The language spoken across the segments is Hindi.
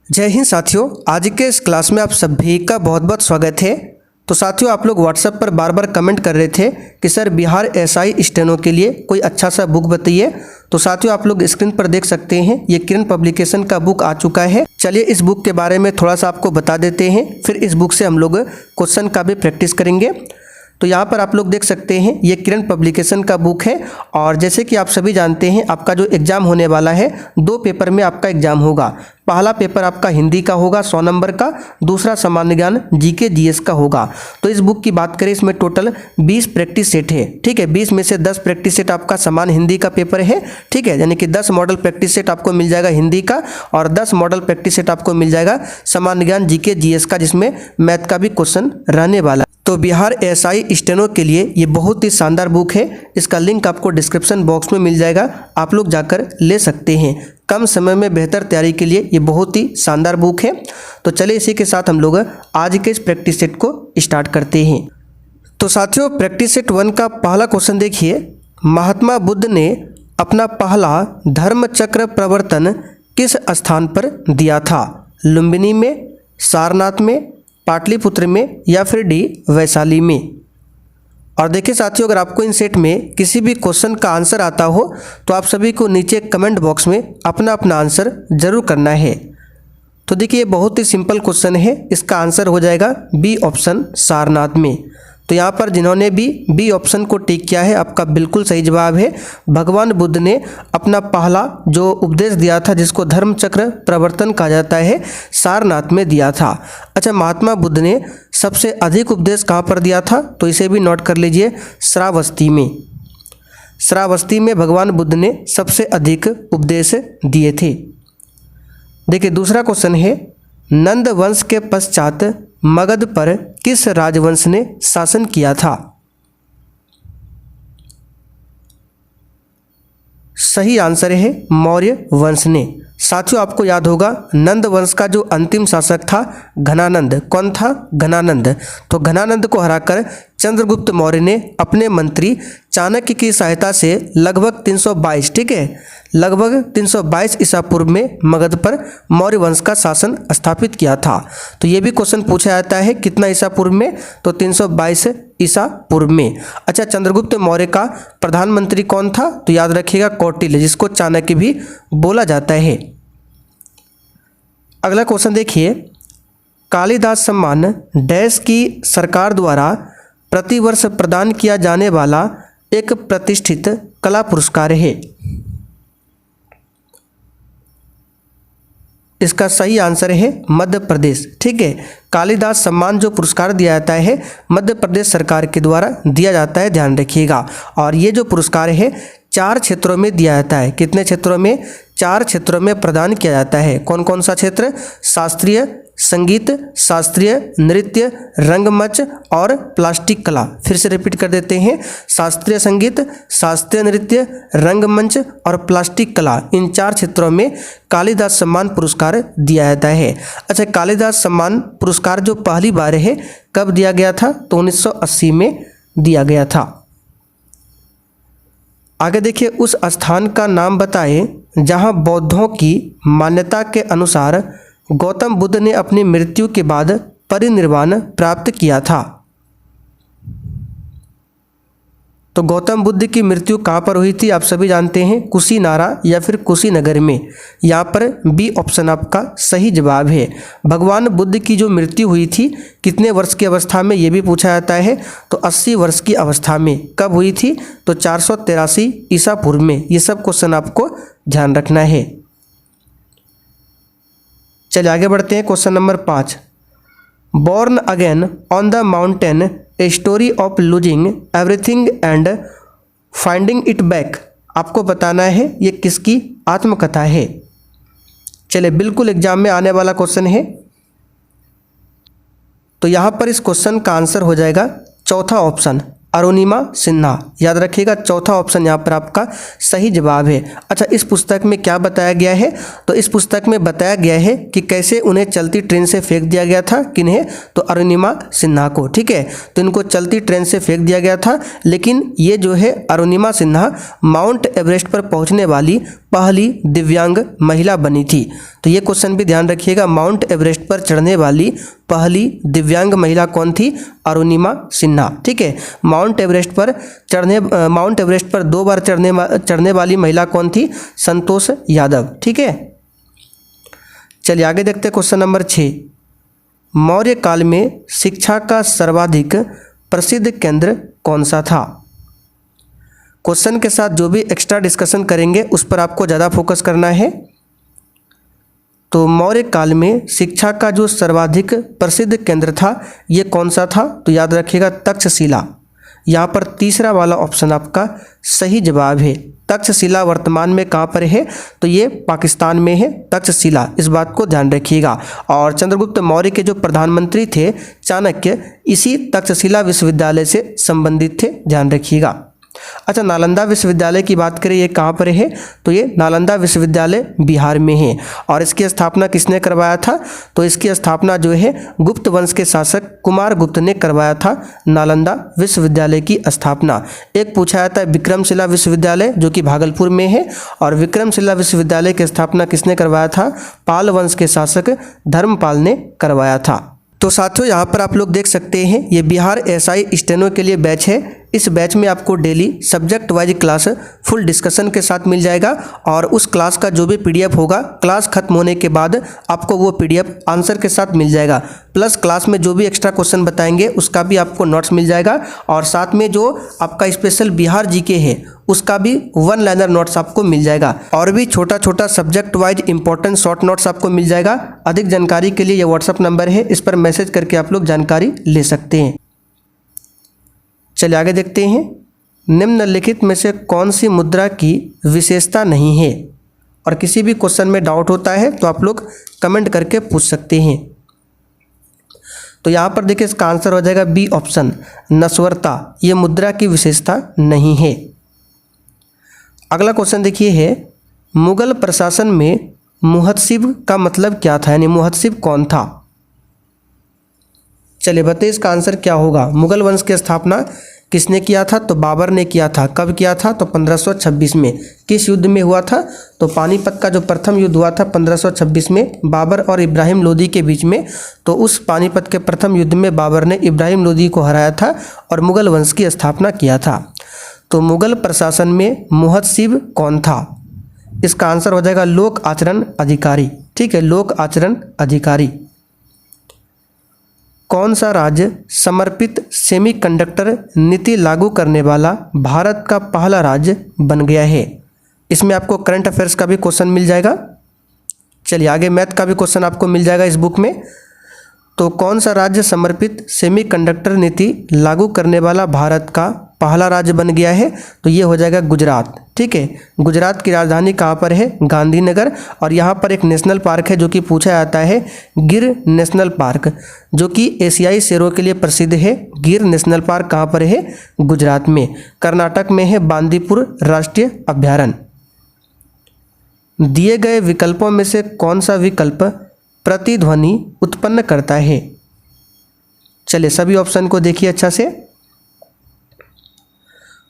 जय हिंद साथियों, आज के इस क्लास में आप सभी का बहुत बहुत स्वागत है। तो साथियों, आप लोग व्हाट्सएप पर बार बार कमेंट कर रहे थे कि सर बिहार एसआई स्टेनो के लिए कोई अच्छा सा बुक बताइए। तो साथियों, आप लोग स्क्रीन पर देख सकते हैं ये किरण पब्लिकेशन का बुक आ चुका है। चलिए इस बुक के बारे में थोड़ा सा आपको बता देते हैं, फिर इस बुक से हम लोग क्वेश्चन का भी प्रैक्टिस करेंगे। तो यहाँ पर आप लोग देख सकते हैं ये किरण पब्लिकेशन का बुक है। और जैसे कि आप सभी जानते हैं, आपका जो एग्ज़ाम होने वाला है, 2 पेपर में आपका एग्ज़ाम होगा। पहला पेपर आपका हिंदी का होगा 100 नंबर का, दूसरा सामान्य ज्ञान जीके जीएस का होगा। तो इस बुक की बात करें, इसमें टोटल 20 प्रैक्टिस सेट है। ठीक है, 20 में से 10 प्रैक्टिस सेट आपका सामान्य हिंदी का पेपर है। ठीक है, यानी कि 10 मॉडल प्रैक्टिस सेट आपको मिल जाएगा हिंदी का, और 10 मॉडल प्रैक्टिस सेट आपको मिल जाएगा सामान्य ज्ञान जीके जीएस का, जिसमें मैथ का भी क्वेश्चन रहने वाला। तो बिहार एसआई स्टेनो के लिए ये बहुत ही शानदार बुक है। इसका लिंक आपको डिस्क्रिप्शन बॉक्स में मिल जाएगा, आप लोग जाकर ले सकते हैं। कम समय में बेहतर तैयारी के लिए ये बहुत ही शानदार बुक है। तो चलिए इसी के साथ हम लोग आज के इस प्रैक्टिस सेट को स्टार्ट करते हैं। तो साथियों, प्रैक्टिस सेट 1 का पहला क्वेश्चन देखिए। महात्मा बुद्ध ने अपना पहला धर्म चक्र प्रवर्तन किस स्थान पर दिया था? लुम्बिनी में, सारनाथ में, पाटलिपुत्र में, या फिर डी वैशाली में? और देखिए साथियों, अगर आपको इन सेट में किसी भी क्वेश्चन का आंसर आता हो तो आप सभी को नीचे कमेंट बॉक्स में अपना अपना आंसर जरूर करना है। तो देखिए, बहुत ही सिंपल क्वेश्चन है, इसका आंसर हो जाएगा बी ऑप्शन सारनाथ में। तो यहाँ पर जिन्होंने भी बी ऑप्शन को टिक किया है, आपका बिल्कुल सही जवाब है। भगवान बुद्ध ने अपना पहला जो उपदेश दिया था, जिसको धर्म चक्र प्रवर्तन कहा जाता है, सारनाथ में दिया था। अच्छा, महात्मा बुद्ध ने सबसे अधिक उपदेश कहाँ पर दिया था? तो इसे भी नोट कर लीजिए, श्रावस्ती में। श्रावस्ती में भगवान बुद्ध ने सबसे अधिक उपदेश दिए थे। देखिए दूसरा क्वेश्चन है, नंद वंश के पश्चात मगध पर किस राजवंश ने शासन किया था? सही आंसर है मौर्य वंश ने। साथियों, आपको याद होगा नंद वंश का जो अंतिम शासक था घनानंद। कौन था? घनानंद। तो घनानंद को हराकर चंद्रगुप्त मौर्य ने अपने मंत्री चाणक्य की सहायता से लगभग 322, ठीक है, लगभग 322 ईसा पूर्व में मगध पर मौर्य वंश का शासन स्थापित किया था। तो ये भी क्वेश्चन पूछा जाता है, कितना ईसा पूर्व में? तो 322 ईसा पूर्व में। अच्छा, चंद्रगुप्त मौर्य का प्रधानमंत्री कौन था? तो याद रखिएगा कौटिल्य, जिसको चाणक्य भी बोला जाता है। अगला क्वेश्चन देखिए, कालिदास सम्मान डैश की सरकार द्वारा प्रतिवर्ष प्रदान किया जाने वाला एक प्रतिष्ठित कला पुरस्कार है? इसका सही आंसर है मध्य प्रदेश। ठीक है, कालिदास सम्मान जो पुरस्कार दिया जाता है मध्य प्रदेश सरकार के द्वारा दिया जाता है, ध्यान रखिएगा। और ये जो पुरस्कार है 4 क्षेत्रों में दिया जाता है। कितने क्षेत्रों में? 4 क्षेत्रों में प्रदान किया जाता है। कौन कौन सा क्षेत्र? शास्त्रीय संगीत, शास्त्रीय नृत्य, रंगमंच और प्लास्टिक कला। फिर से रिपीट कर देते हैं, शास्त्रीय संगीत, शास्त्रीय नृत्य, रंगमंच और प्लास्टिक कला, इन 4 क्षेत्रों में कालिदास सम्मान पुरस्कार दिया जाता है। अच्छा, कालिदास सम्मान पुरस्कार जो पहली बार है कब दिया गया था? तो 1980 में दिया गया था। आगे देखिए, उस स्थान का नाम बताएं जहां बौद्धों की मान्यता के अनुसार गौतम बुद्ध ने अपनी मृत्यु के बाद परिनिर्वाण प्राप्त किया था। तो गौतम बुद्ध की मृत्यु कहाँ पर हुई थी? आप सभी जानते हैं, कुशीनारा या फिर कुशीनगर में। यहाँ पर बी ऑप्शन आपका सही जवाब है। भगवान बुद्ध की जो मृत्यु हुई थी कितने वर्ष की अवस्था में, ये भी पूछा जाता है। तो 80 वर्ष की अवस्था में। कब हुई थी? तो 483 ईसा पूर्व में। ये सब क्वेश्चन आपको ध्यान रखना है। चलिए आगे बढ़ते हैं, question number 5। Born again on the mountain, a story of losing everything and finding it back. आपको बताना है ये किसकी आत्मकथा है। चलिए, बिल्कुल एग्जाम में आने वाला क्वेश्चन है। तो यहाँ पर इस क्वेश्चन का आंसर हो जाएगा चौथा ऑप्शन, अरुणिमा सिन्हा। याद रखिएगा, चौथा ऑप्शन यहाँ पर आपका सही जवाब है। अच्छा, इस पुस्तक में क्या बताया गया है? तो इस पुस्तक में बताया गया है कि कैसे उन्हें चलती ट्रेन से फेंक दिया गया था। किन्हें? तो अरुणिमा सिन्हा को। ठीक है, तो इनको चलती ट्रेन से फेंक दिया गया था, लेकिन ये जो है अरुणिमा सिन्हा माउंट एवरेस्ट पर पहुंचने वाली पहली दिव्यांग महिला बनी थी। तो ये क्वेश्चन भी ध्यान रखिएगा, माउंट एवरेस्ट पर चढ़ने वाली पहली दिव्यांग महिला कौन थी? अरुणिमा सिन्हा। ठीक है, माउंट एवरेस्ट पर 2 बार चढ़ने वाली महिला कौन थी? संतोष यादव। ठीक है, चलिए आगे देखते हैं क्वेश्चन नंबर 6। मौर्य काल में शिक्षा का सर्वाधिक प्रसिद्ध केंद्र कौन सा था? क्वेश्चन के साथ जो भी एक्स्ट्रा डिस्कशन करेंगे उस पर आपको ज़्यादा फोकस करना है। तो मौर्य काल में शिक्षा का जो सर्वाधिक प्रसिद्ध केंद्र था ये कौन सा था? तो याद रखिएगा, तक्षशिला। यहाँ पर तीसरा वाला ऑप्शन आपका सही जवाब है। तक्षशिला वर्तमान में कहाँ पर है? तो ये पाकिस्तान में है तक्षशिला, इस बात को ध्यान रखिएगा। और चंद्रगुप्त मौर्य के जो प्रधानमंत्री थे चाणक्य, इसी तक्षशिला विश्वविद्यालय से संबंधित थे, ध्यान रखिएगा। अच्छा, नालंदा विश्वविद्यालय की बात करें, ये कहाँ पर है? तो ये नालंदा विश्वविद्यालय बिहार में है। और इसकी स्थापना किसने करवाया था? तो इसकी स्थापना जो है गुप्त वंश के शासक कुमार गुप्त ने करवाया था, नालंदा विश्वविद्यालय की स्थापना। एक पूछा जाता है विक्रमशिला विश्वविद्यालय जो कि भागलपुर में है, और विक्रमशिला विश्वविद्यालय की स्थापना किसने करवाया था? पाल वंश के शासक धर्मपाल ने करवाया था। तो साथियों, यहाँ पर आप लोग देख सकते हैं ये बिहार एसआई स्टेनो के लिए बैच है। इस बैच में आपको daily subject wise class full discussion के साथ मिल जाएगा, और उस क्लास का जो भी पीडीएफ होगा क्लास खत्म होने के बाद आपको वो पीडीएफ आंसर के साथ मिल जाएगा। प्लस क्लास में जो भी एक्स्ट्रा क्वेश्चन बताएंगे उसका भी आपको नोट्स मिल जाएगा, और साथ में जो आपका स्पेशल बिहार जीके है उसका भी 1 लाइनर नोट्स आपको मिल जाएगा, और भी छोटा छोटा subject wise important short notes आपको मिल जाएगा। अधिक जानकारी के लिए ये व्हाट्सअप नंबर है, इस पर मैसेज करके आप लोग जानकारी ले सकते हैं। चलिए आगे देखते हैं, निम्नलिखित में से कौन सी मुद्रा की विशेषता नहीं है? और किसी भी क्वेश्चन में डाउट होता है तो आप लोग कमेंट करके पूछ सकते हैं। तो यहाँ पर देखिए इसका आंसर हो जाएगा बी ऑप्शन, नस्वरता। ये मुद्रा की विशेषता नहीं है। अगला क्वेश्चन देखिए है, मुगल प्रशासन में मुहत्सिब का मतलब क्या था? यानी मुहत्सिब कौन था? चलिए बताइए इसका आंसर क्या होगा। मुगल वंश की स्थापना किसने किया था? तो बाबर ने किया था। कब किया था? तो 1526 में। किस युद्ध में हुआ था? तो पानीपत का जो प्रथम युद्ध हुआ था 1526 में, बाबर और इब्राहिम लोदी के बीच में। तो उस पानीपत के प्रथम युद्ध में बाबर ने इब्राहिम लोदी को हराया था और मुगल वंश की स्थापना किया था। तो मुगल प्रशासन में मुहत्सिब कौन था? इसका आंसर हो जाएगा लोक आचरण अधिकारी। ठीक है, लोक आचरण अधिकारी। कौन सा राज्य समर्पित सेमीकंडक्टर नीति लागू करने वाला भारत का पहला राज्य बन गया है? इसमें आपको करंट अफेयर्स का भी क्वेश्चन मिल जाएगा। चलिए आगे मैथ का भी क्वेश्चन आपको मिल जाएगा इस बुक में। तो कौन सा राज्य समर्पित सेमीकंडक्टर नीति लागू करने वाला भारत का पहला राज्य बन गया है? तो ये हो जाएगा गुजरात। ठीक है, गुजरात की राजधानी कहाँ पर है? गांधीनगर। और यहाँ पर एक नेशनल पार्क है जो कि पूछा जाता है, गिर नेशनल पार्क, जो कि एशियाई शेरों के लिए प्रसिद्ध है। गिर नेशनल पार्क कहाँ पर है? गुजरात में। कर्नाटक में है बांदीपुर राष्ट्रीय अभ्यारण्य। दिए गए विकल्पों में से कौन सा विकल्प प्रतिध्वनि उत्पन्न करता है? चलिए सभी ऑप्शन को देखिए अच्छा से।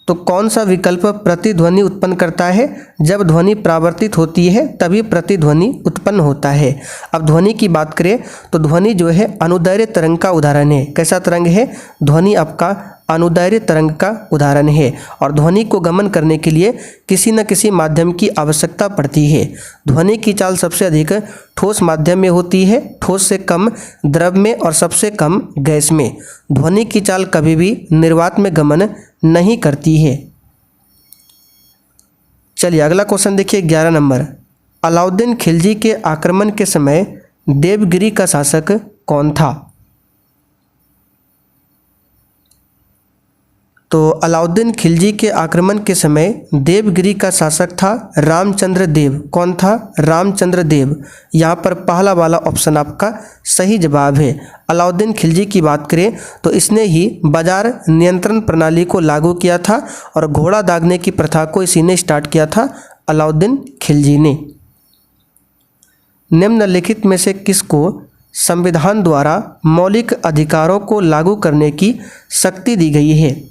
तो कौन सा विकल्प प्रतिध्वनि उत्पन्न करता है? जब ध्वनि परावर्तित होती है तभी प्रतिध्वनि उत्पन्न होता है। अब ध्वनि की बात करें तो ध्वनि जो है अनुदैर्घ्य तरंग का उदाहरण है। कैसा तरंग है? ध्वनि आपका अनुदैर्घ्य तरंग का उदाहरण है। और ध्वनि को गमन करने के लिए किसी न किसी माध्यम की आवश्यकता पड़ती है। ध्वनि की चाल सबसे अधिक ठोस माध्यम में होती है, ठोस से कम द्रव में और सबसे कम गैस में। ध्वनि की चाल कभी भी निर्वात में गमन नहीं करती है। चलिए अगला क्वेश्चन देखिए 11 नंबर। अलाउद्दीन खिलजी के आक्रमण के समय देवगिरी का शासक कौन था? तो अलाउद्दीन खिलजी के आक्रमण के समय देवगिरी का शासक था रामचंद्र देव। कौन था? रामचंद्र देव। यहाँ पर पहला वाला ऑप्शन आपका सही जवाब है। अलाउद्दीन खिलजी की बात करें तो इसने ही बाजार नियंत्रण प्रणाली को लागू किया था और घोड़ा दागने की प्रथा को इसी ने स्टार्ट किया था, अलाउद्दीन खिलजी ने। निम्नलिखित में से किसको संविधान द्वारा मौलिक अधिकारों को लागू करने की शक्ति दी गई है?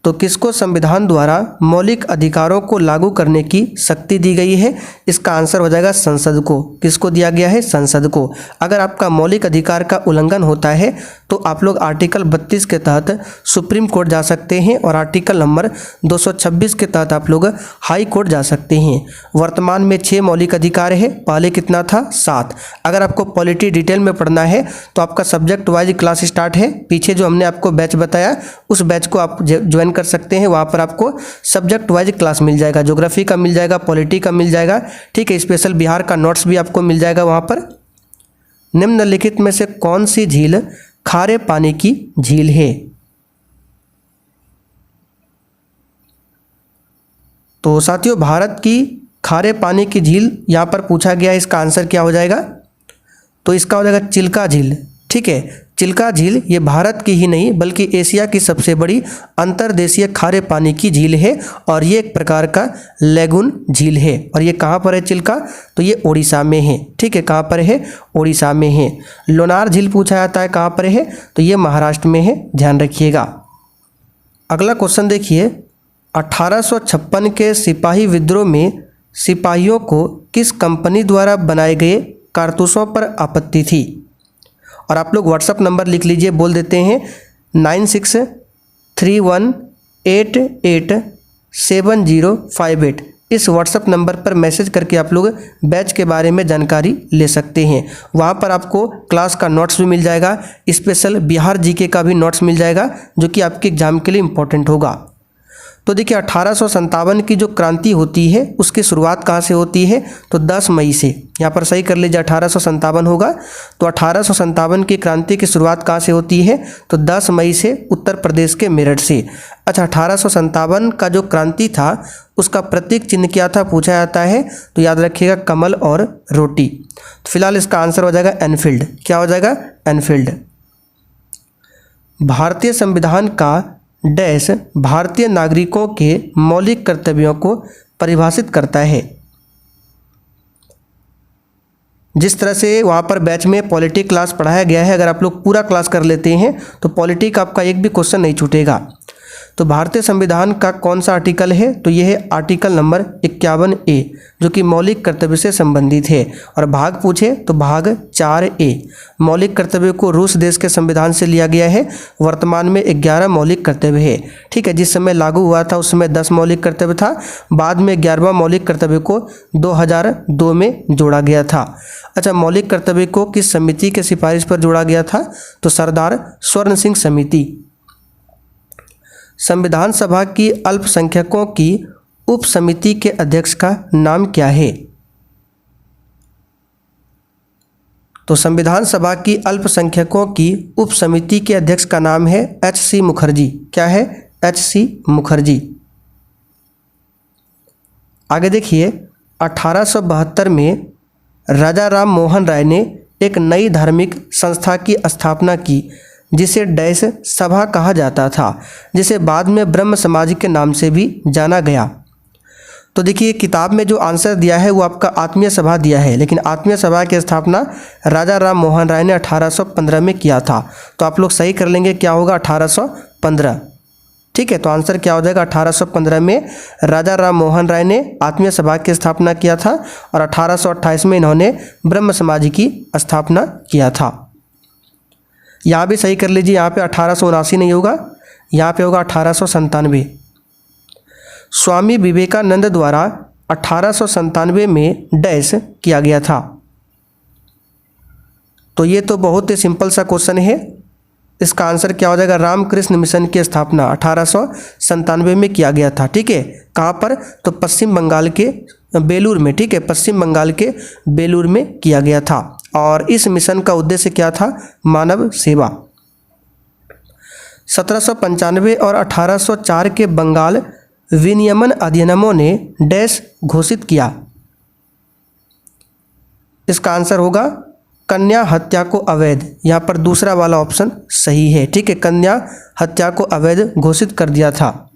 तो किसको संविधान द्वारा मौलिक अधिकारों को लागू करने की शक्ति दी गई है? इसका आंसर हो जाएगा संसद को। किसको दिया गया है? संसद को। अगर आपका मौलिक अधिकार का उल्लंघन होता है तो आप लोग आर्टिकल 32 के तहत सुप्रीम कोर्ट जा सकते हैं और आर्टिकल नंबर 226 के तहत आप लोग हाई कोर्ट जा सकते हैं। वर्तमान में 6 मौलिक अधिकार है, पहले कितना था? 7। अगर आपको पॉलिटी डिटेल में पढ़ना है तो आपका सब्जेक्ट वाइज क्लास स्टार्ट है। पीछे जो हमने आपको बैच बताया उस बैच को आप ज्वाइन कर सकते हैं। वहाँ पर आपको सब्जेक्ट वाइज क्लास मिल जाएगा, ज्योग्राफी का मिल जाएगा, पॉलिटी का मिल जाएगा, ठीक है। स्पेशल बिहार का नोट्स भी आपको मिल जाएगा वहाँ पर। निम्नलिखित में से कौन सी झील खारे पानी की झील है? तो साथियों भारत की खारे पानी की झील यहाँ पर पूछा गया है, इसका आंसर क्या हो जाएगा? तो इसका हो जाएगा चिल्का झील, ठीक है। चिल्का झील ये भारत की ही नहीं बल्कि एशिया की सबसे बड़ी अंतर्देशीय खारे पानी की झील है और ये एक प्रकार का लैगून झील है। और ये कहाँ पर है चिल्का? तो ये ओडिशा में है, ठीक है। कहाँ पर है? ओडिशा में है। लोनार झील पूछा जाता है, कहाँ पर है? तो ये महाराष्ट्र में है, ध्यान रखिएगा। अगला क्वेश्चन देखिए, 1856 के सिपाही विद्रोह में सिपाहियों को किस कंपनी द्वारा बनाए गए कारतूसों पर आपत्ति थी? और आप लोग व्हाट्सअप नंबर लिख लीजिए, बोल देते हैं 9631887058। इस व्हाट्सअप नंबर पर मैसेज करके आप लोग बैच के बारे में जानकारी ले सकते हैं। वहाँ पर आपको क्लास का नोट्स भी मिल जाएगा, स्पेशल बिहार जीके का भी नोट्स मिल जाएगा जो कि आपके एग्जाम के लिए इम्पोर्टेंट होगा। तो देखिए 1857 की जो क्रांति होती है उसकी शुरुआत कहाँ से होती है? तो 10 मई से। यहाँ पर सही कर लीजिए, 1857 होगा। तो 1857 की क्रांति की शुरुआत कहाँ से होती है? तो 10 मई से उत्तर प्रदेश के मेरठ से। अच्छा, 1857 का जो क्रांति था उसका प्रतीक चिन्ह क्या था पूछा जाता है, तो याद रखिएगा कमल और रोटी। तो फिलहाल इसका आंसर हो जाएगा एनफील्ड। क्या हो जाएगा? एनफील्ड। भारतीय संविधान का डैश भारतीय नागरिकों के मौलिक कर्तव्यों को परिभाषित करता है। जिस तरह से वहाँ पर बैच में पॉलिटी क्लास पढ़ाया गया है, अगर आप लोग पूरा क्लास कर लेते हैं तो पॉलिटी का आपका एक भी क्वेश्चन नहीं छूटेगा। तो भारतीय संविधान का कौन सा आर्टिकल है? तो यह है आर्टिकल नंबर 51A जो कि मौलिक कर्तव्य से संबंधित है। और भाग पूछे तो भाग 4A। मौलिक कर्तव्य को रूस देश के संविधान से लिया गया है। वर्तमान में 11 मौलिक कर्तव्य है, ठीक है। जिस समय लागू हुआ था उस समय 10 मौलिक कर्तव्य था, बाद में 11वां मौलिक कर्तव्य को 2002 में जोड़ा गया था। अच्छा, मौलिक कर्तव्य को किस समिति के सिफारिश पर जोड़ा गया था? तो सरदार स्वर्ण सिंह समिति। संविधान सभा की अल्पसंख्यकों की उप समिति के अध्यक्ष का नाम क्या है? तो संविधान सभा की अल्पसंख्यकों की उप समिति के अध्यक्ष का नाम है H.C. मुखर्जी। क्या है? H.C. मुखर्जी। आगे देखिए, 1872 में राजा राम मोहन राय ने एक नई धार्मिक संस्था की स्थापना की जिसे डैश सभा कहा जाता था, जिसे बाद में ब्रह्म समाज के नाम से भी जाना गया। तो देखिए किताब में जो आंसर दिया है वो आपका आत्मीय सभा दिया है, लेकिन आत्मीय सभा की स्थापना राजा राम मोहन राय ने 1815 में किया था। तो आप लोग सही कर लेंगे, क्या होगा? 1815, ठीक है। तो आंसर क्या हो जाएगा? 1815 में राजा राम मोहन राय ने आत्मीय सभा की स्थापना किया था और 1828 में इन्होंने ब्रह्म समाज की स्थापना किया था। यहाँ भी सही कर लीजिए, यहाँ पे 1879 नहीं होगा, यहाँ पे होगा 1897। स्वामी विवेकानंद द्वारा 1897 में डैश किया गया था। तो ये तो बहुत ही सिंपल सा क्वेश्चन है। इसका आंसर क्या हो जाएगा? रामकृष्ण मिशन की स्थापना 1897 में किया गया था, ठीक है। कहाँ पर? तो पश्चिम बंगाल के बेलूर में, ठीक है। पश्चिम बंगाल के बेलूर में किया गया था और इस मिशन का उद्देश्य क्या था? मानव सेवा। 1795 और 1804 के बंगाल विनियमन अधिनियमों ने डैश घोषित किया। इसका आंसर होगा कन्या हत्या को अवैध। यहाँ पर दूसरा वाला ऑप्शन सही है। ठीक है, कन्या हत्या को अवैध घोषित कर दिया था।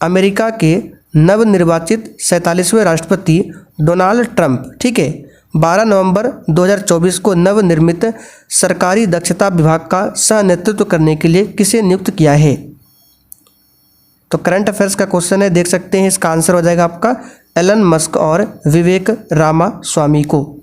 अमेरिका के नवनिर्वाचित 47वें राष्ट्रपति डोनाल्ड ट्रंप, ठीक है, 12 नवंबर 2024 को नवनिर्मित सरकारी दक्षता विभाग का सह नेतृत्व करने के लिए किसे नियुक्त किया है? तो करंट अफेयर्स का क्वेश्चन है, देख सकते हैं। इसका आंसर हो जाएगा आपका एलन मस्क और विवेक रामास्वामी को।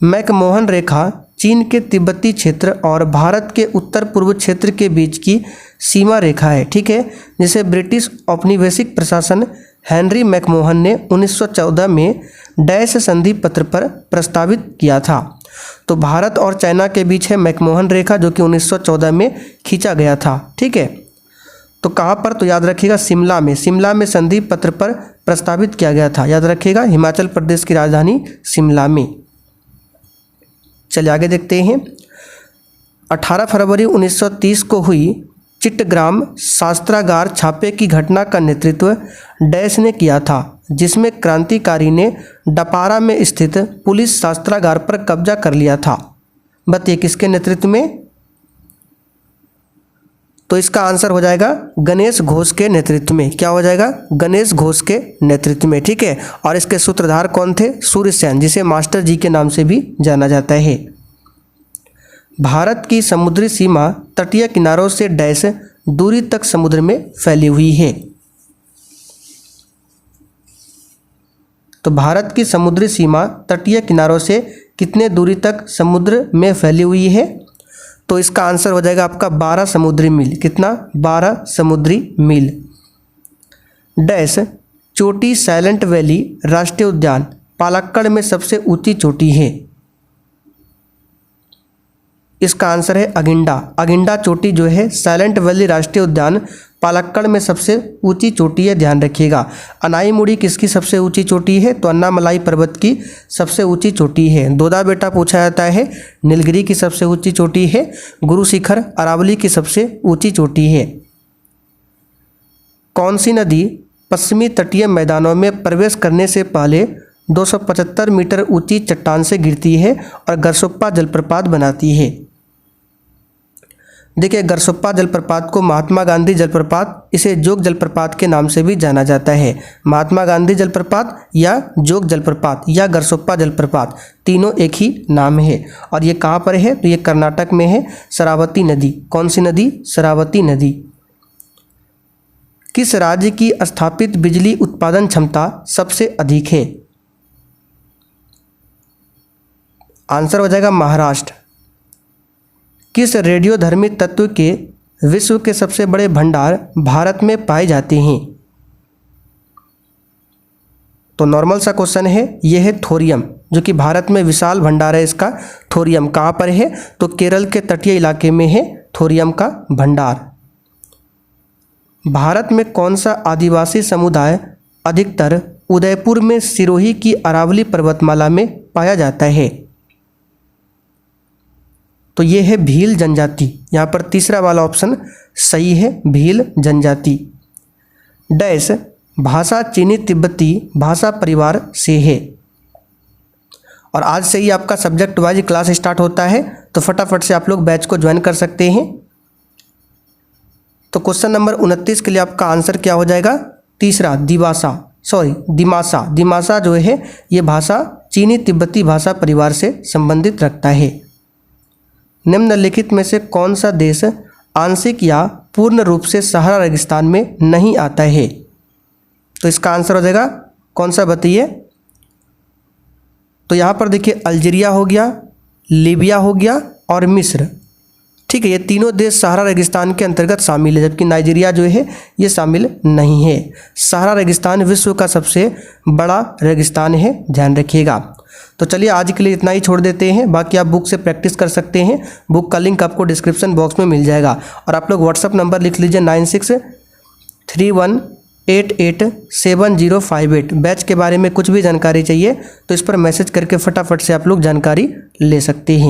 मैकमोहन रेखा चीन के तिब्बती क्षेत्र और भारत के उत्तर पूर्व क्षेत्र के बीच की सीमा रेखा है, ठीक है, जिसे ब्रिटिश औपनिवेशिक प्रशासन हेनरी मैकमोहन ने 1914 में डैश संधि पत्र पर प्रस्तावित किया था। तो भारत और चाइना के बीच है मैकमोहन रेखा, जो कि 1914 में खींचा गया था। ठीक है, तो कहाँ पर? तो याद रखिएगा शिमला में। शिमला में संधि पत्र पर प्रस्तावित किया गया था। याद रखिएगा, हिमाचल प्रदेश की राजधानी शिमला में। चलिए आगे देखते हैं। 18 फरवरी 1930 को हुई चिट्टग्राम शस्त्रागार छापे की घटना का नेतृत्व डैश ने किया था, जिसमें क्रांतिकारी ने डपारा में स्थित पुलिस शस्त्रागार पर कब्जा कर लिया था। बताइए किसके नेतृत्व में? तो इसका आंसर हो जाएगा गणेश घोष के नेतृत्व में। क्या हो जाएगा? गणेश घोष के नेतृत्व में। ठीक है, और इसके सूत्रधार कौन थे? सूर्यसेन, जिसे मास्टर जी के नाम से भी जाना जाता है। भारत की समुद्री सीमा तटीय किनारों से डैश दूरी तक समुद्र में फैली हुई है। तो भारत की समुद्री सीमा तटीय किनारों से कितने दूरी तक समुद्र में फैली हुई है? तो इसका आंसर हो जाएगा आपका 12 समुद्री मील। कितना? 12 समुद्री मील। डैश चोटी साइलेंट वैली राष्ट्रीय उद्यान पालक्कड़ में सबसे ऊंची चोटी है। इसका आंसर है अगिंडा। अगिंडा चोटी जो है साइलेंट वैली राष्ट्रीय उद्यान पालक्कड़ में सबसे ऊंची चोटी है, ध्यान रखिएगा। अनाईमुड़ी किसकी सबसे ऊंची चोटी है? तो अन्नामलाई पर्वत की सबसे ऊंची चोटी है। दोदा बेटा पूछा जाता है, नीलगिरी की सबसे ऊंची चोटी है। गुरु शिखर अरावली की सबसे ऊंची चोटी है। कौन सी नदी पश्चिमी तटीय मैदानों में प्रवेश करने से पहले 275 मीटर ऊंची चट्टान से गिरती है और गरसोप्पा जलप्रपात बनाती है? देखिए, गरसोप्पा जलप्रपात को महात्मा गांधी जलप्रपात, इसे जोग जलप्रपात के नाम से भी जाना जाता है। महात्मा गांधी जलप्रपात या जोग जलप्रपात या गरसोप्पा जलप्रपात, तीनों एक ही नाम है। और ये कहाँ पर है? तो ये कर्नाटक में है, शरावती नदी। कौन सी नदी? शरावती नदी। किस राज्य की स्थापित बिजली उत्पादन क्षमता सबसे अधिक है? आंसर हो जाएगा महाराष्ट्र। किस रेडियोधर्मी तत्व के विश्व के सबसे बड़े भंडार भारत में पाए जाते हैं? तो नॉर्मल सा क्वेश्चन है, यह है थोरियम, जो कि भारत में विशाल भंडार है इसका। थोरियम कहाँ पर है? तो केरल के तटीय इलाके में है थोरियम का भंडार। भारत में कौन सा आदिवासी समुदाय अधिकतर उदयपुर में सिरोही की अरावली पर्वतमाला में पाया जाता है? तो ये है भील जनजाति। यहाँ पर तीसरा वाला ऑप्शन सही है, भील जनजाति। डैश भाषा चीनी तिब्बती भाषा परिवार से है। और आज से ही आपका सब्जेक्ट वाइज क्लास स्टार्ट होता है, तो फटाफट से आप लोग बैच को ज्वाइन कर सकते हैं। तो क्वेश्चन नंबर 29 के लिए आपका आंसर क्या हो जाएगा? तीसरा, दिमासा। दिमासा जो है ये भाषा चीनी तिब्बती भाषा परिवार से संबंधित रखता है। निम्नलिखित में से कौन सा देश आंशिक या पूर्ण रूप से सहारा रेगिस्तान में नहीं आता है? तो इसका आंसर हो जाएगा कौन सा, बताइए। तो यहाँ पर देखिए, अल्जीरिया हो गया, लीबिया हो गया और मिस्र। ठीक है, ये तीनों देश सहारा रेगिस्तान के अंतर्गत शामिल है, जबकि नाइजीरिया जो है ये शामिल नहीं है। सहारा रेगिस्तान विश्व का सबसे बड़ा रेगिस्तान है, ध्यान रखिएगा। तो चलिए आज के लिए इतना ही छोड़ देते हैं, बाकी आप बुक से प्रैक्टिस कर सकते हैं। बुक का लिंक आपको डिस्क्रिप्शन बॉक्स में मिल जाएगा। और आप लोग व्हाट्सअप नंबर लिख लीजिए 9631887058। बैच के बारे में कुछ भी जानकारी चाहिए तो इस पर मैसेज करके फटाफट से आप लोग जानकारी ले सकते हैं।